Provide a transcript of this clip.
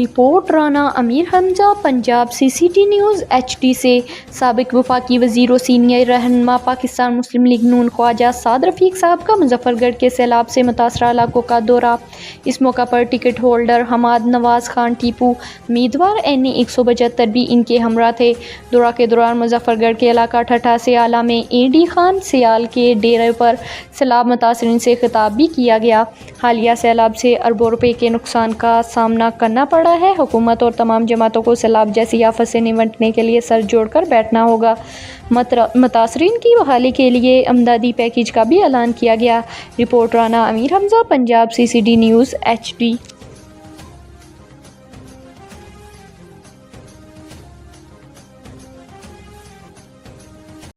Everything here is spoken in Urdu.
رپورٹ رانا امیر حمزہ، پنجاب CCT نیوز HD سے۔ سابق وفاقی وزیر و سینئر رہنما پاکستان مسلم لیگ نون خواجہ سعد رفیق صاحب کا مظفر گڑھ کے سیلاب سے متاثرہ علاقوں کا دورہ۔ اس موقع پر ٹکٹ ہولڈر حماد نواز خان ٹیپو، امیدوار NA 175 بھی ان کے ہمراہ تھے۔ دورہ کے دوران مظفر گڑھ کے علاقہ ٹھٹھہ سیالہ میں AD خان سیال کے ڈیرے پر سیلاب متاثرین سے خطاب بھی کیا گیا۔ حالیہ سیلاب سے اربوں روپے کے نقصان کا سامنا کرنا پڑا ہے۔ حکومت اور تمام جماعتوں کو سیلاب جیسی آفت سے نمٹنے کے لیے سر جوڑ کر بیٹھنا ہوگا۔ متاثرین کی بحالی کے لیے امدادی پیکیج کا بھی اعلان کیا گیا۔ رپورٹ رانا امیر حمزہ، پنجاب CCT نیوز HD۔